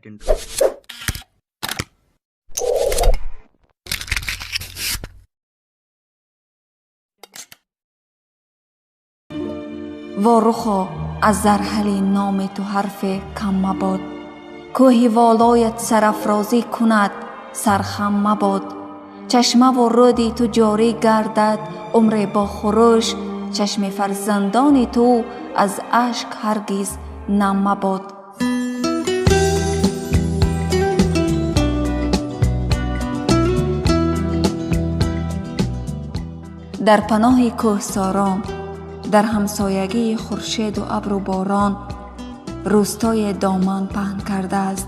attend. وا رخا از زرهل نام تو حرف کم مباد، کوه والایت سرافرازی کند سرخم مباد. چشمه و رودی تو جاری گردد عمر با خروش، چشم فرزندان تو از اشک هرگز نم مباد. در پناه کوهساران، در همسایگی خورشید و ابر و باران، روستای دامن پهن کرده است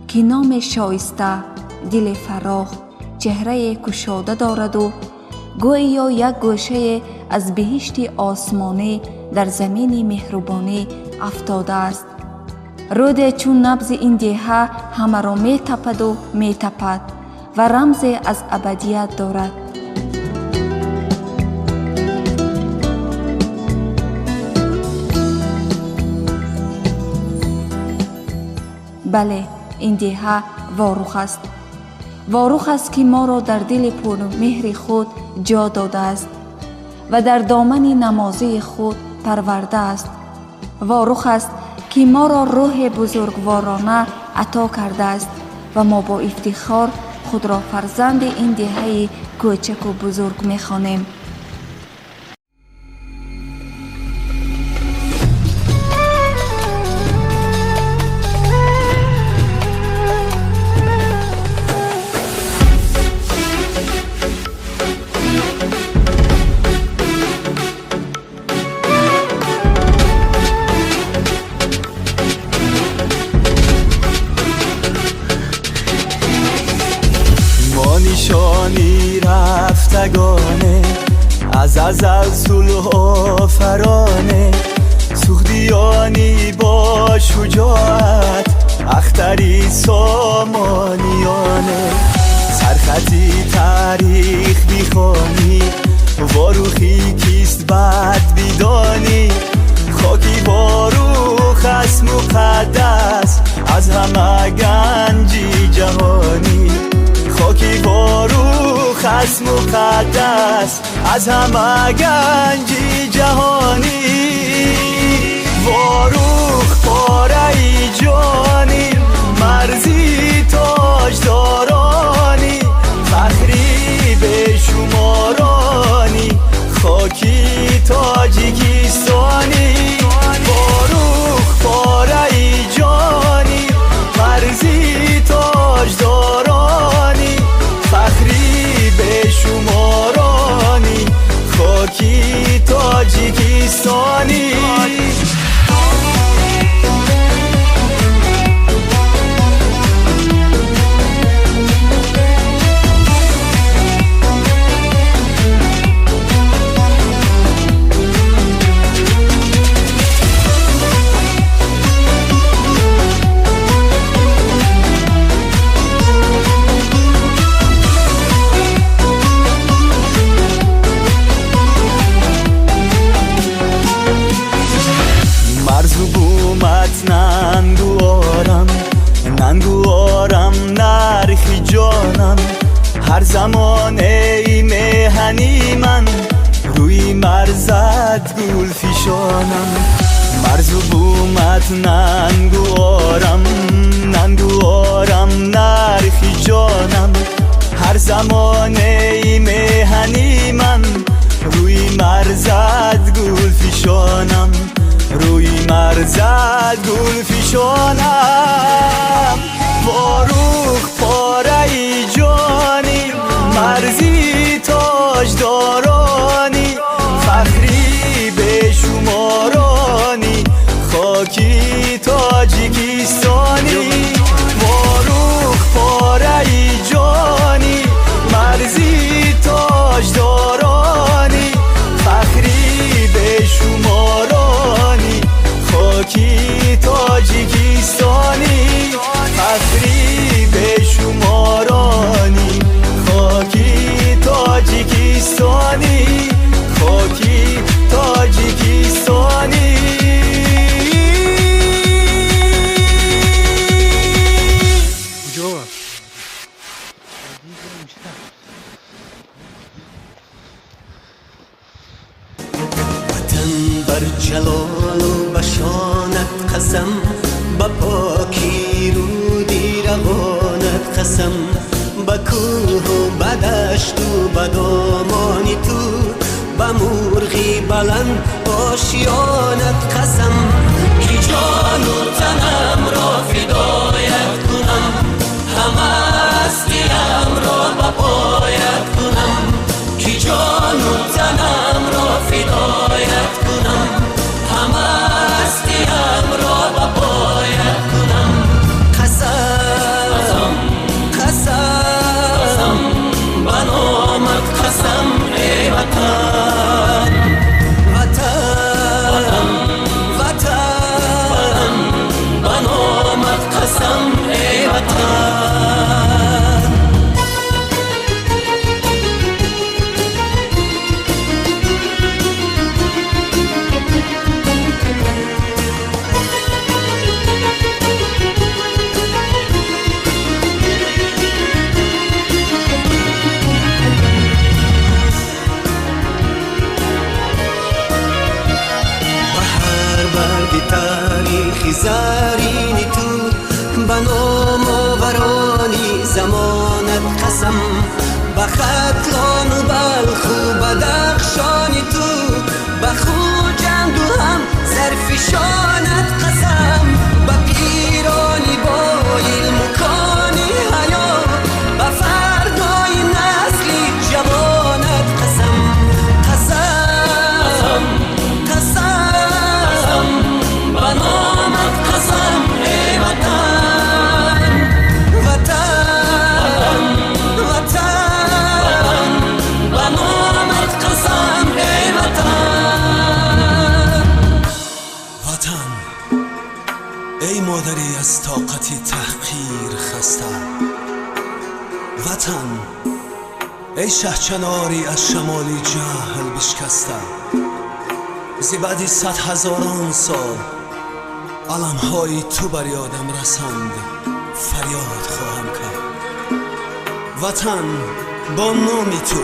که نام شایسته، دل فراخ، چهره کشاده دارد و گویا یک گوشه از بهشت آسمانی در زمین مهربانی افتاده است. رود چون نبض این دیه همه را می تپد و می تپد و رمز از ابدیت دارد. بله، این دیه واروخ است. واروخ است که ما را در دل پر مهر خود جا داده است و در دامن نمازی خود پرورده است. واروخ است که ما را روح بزرگوارانه عطا کرده است و ما با افتخار خود را فرزند این دیه کوچک و بزرگ می خوانیم. نشانی رفتگانه از ازل صلح آفرانه، سوخدیانی با شجاعت، اختری سامانیانه. سرخطی تاریخ بیخوانی، واروخی کیست بد بیدانی. خاکی واروخ است مقدس از همه گنجی جهانی. خاکی واروخ است مقدس از همه گنجی جهانی. واروخ پاره ای جانی، مرزی تاجدارانی، فخری به شمارانی، خاکی تاجیکستانی. واروخ پاره ای جانی، مرزی تاجدارانی، فخری به شمارانی، خاکی تاجیکستانی. ننگوارم نرخی جانم، هر زمان ای مهنی من روی مرزت گل فشانم. مرز و بومت ننگوارم نرخی جانم، هر زمان ای مهنی من روی مرزت گل فشانم، روی مرزت گل فشانم. واروخ پاره ای جانی، مرزی تاجدارانی، فخری به شمارانی، خاکی تاجیکستانی. واروخ پاره ای جانی، مرزی تاجدارانی، فخری به شمارانی، خاکی تاجیکستانی. جلال و بشانت قسم، به پاکی رودی روانت قسم، به کوه و به دشت و به دامانی تو، به مرغی بلند آشیانت قسم. کی جان و تنم را فدایت کنم، همه هستیم را به پایت کنم. کی جان و تنم را فدایت کنم، همه هستیم را به پایت کنم. قسم قسم به نامت قسم ای وطن، وطن وطن به نامت قسم ای وطن. تاریخی زرینی تو، به نام آورانی زمانت قسم، به ختلان و بلخ و بدخشانی تو، به خوجند و هم زرفشانت قسم، به پیرانی با علم و کانی حیا، به فردای نسلی جوانت قسم. قسم قسم به نامت قسم ای وطن، وطن وطن به نامت قسم ای وطن. وطن ای مادری از طاقتی تحقیر خسته، وطن ای شهچناری از شمالی جهل بشکسته، زی بعدی 100,000 سال علمهای تو بر یادم رسند، فریاد خواهم کرد. وطن با نامی تو،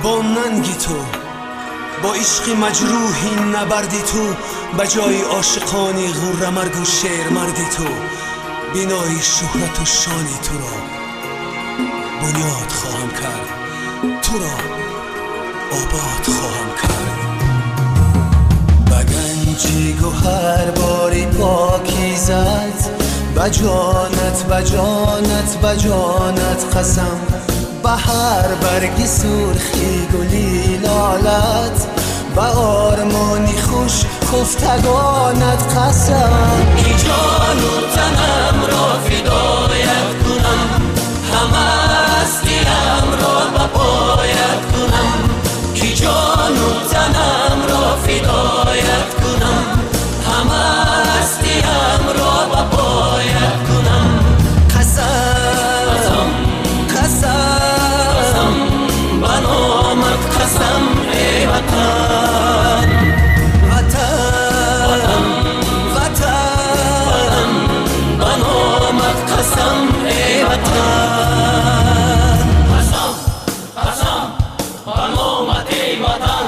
با ننگی تو، با عشق مجروحی نبردی تو، به جای عاشقانی غره مرگ و شیر مردی تو، بینای شهرت و شانی تو را بنیاد خواهم کرد، تو را آباد خواهم کرد. بگنجی گوهر باری پاکیزت، بجانت بجانت بجانت قسم، به هر برگی سرخی گلی لالت، به آرمانی خوش خفتگانت قسم. کی جان و تنم را فدایت کنم، همه هستیم را به پایت کنم. کی جان و تنم را فدایت کنم، همه هستیم را به پایت کنم. قسم قسم به نامت قسم ای وطن، وطن وطن به نامت قسم ای وطن. قسم قسم به نامت ای وطن،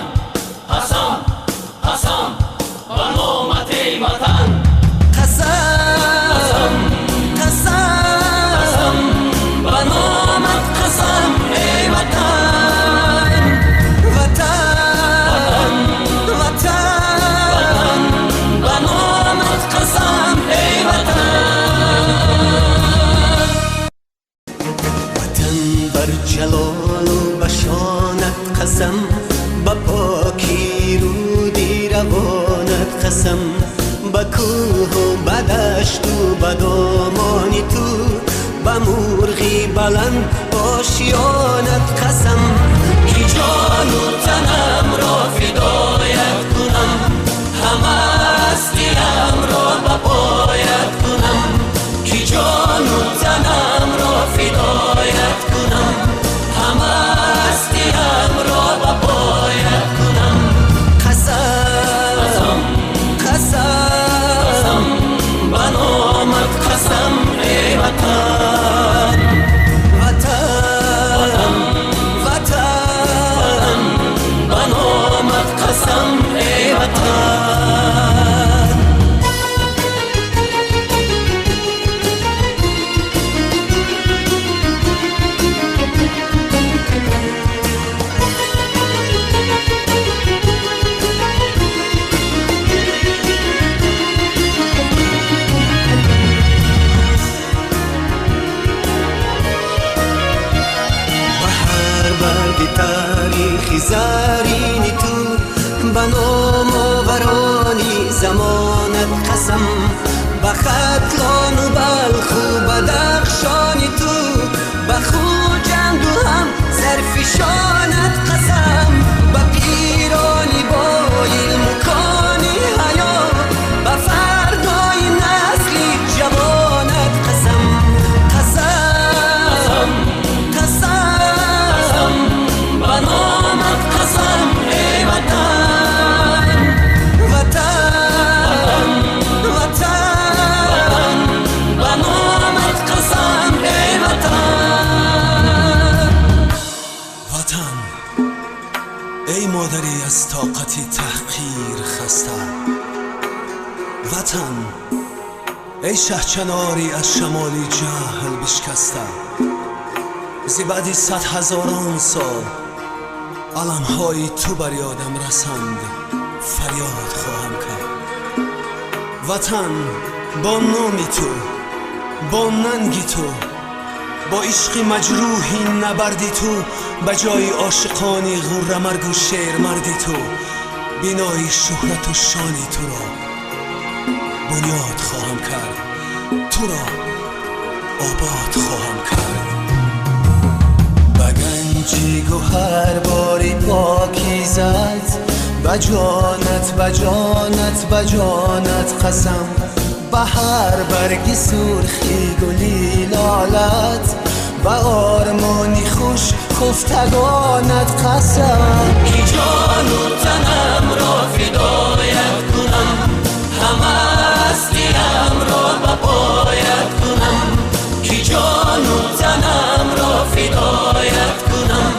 قسم قسم به نامت ای وطن. قسم قسم به نامت قسم ای وطن، وطن وطن به نامت قسم ای وطن. وطن بر جلال و بشانت قسم، به پاکی رودی روانت قسم، به کوه و به دشت و به دامانی تو، به مرغی بلند آشیانت قسم. کی جان و تنم را فدایت کنم، همه هستیم را به پایت کنم. کی جان و تنم را فدایت کنم، همه هستیم را به پایت کنم. قسم قسم به نامت قسم ای وطن، وطن وطن به نامت قسم ای وطن. تاریخی زرین تو به نام آورانی زمانت قسم به ختلان و بلخ و بدخشانی تو به خوجند و هم زرفشانت قسم به پیرانی با علم و کانی حیا به فردای نسلی جوانت قسم قسم قسم به نامت قسم ای وطن وطن وطن به نامت قسم ای وطن وطن ای مادری از طاقتی تحقیر خسته وطن ای شهچناری از شمالی جهل بشکسته زی بعدی 100,000 سال علمهای تو بر یادم رسند فریاد خواهم کرد وطن با نامی تو با ننگی تو با عشقی مجروحی نبردی تو به جای عاشقانی غره مرگ و شیر مردی تو بینای شهرت و شانی تو را بنیاد خواهم کرد تو را آباد خواهم کرد به گنجی گوهر باری پاکیزت به جانت به جانت به جانت قسم به هر برگی سرخی گلی لالت و آرمانی خوش خفتگانت قسم کی جان و تنم را فدایت کنم همه هستیم را به پایت کنم کی جان و تنم را فدایت کنم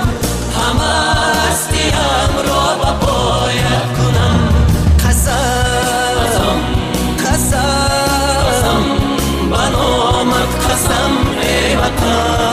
همه هستیم را به پایت کنم قسم قسم به نامت قسم ای وطن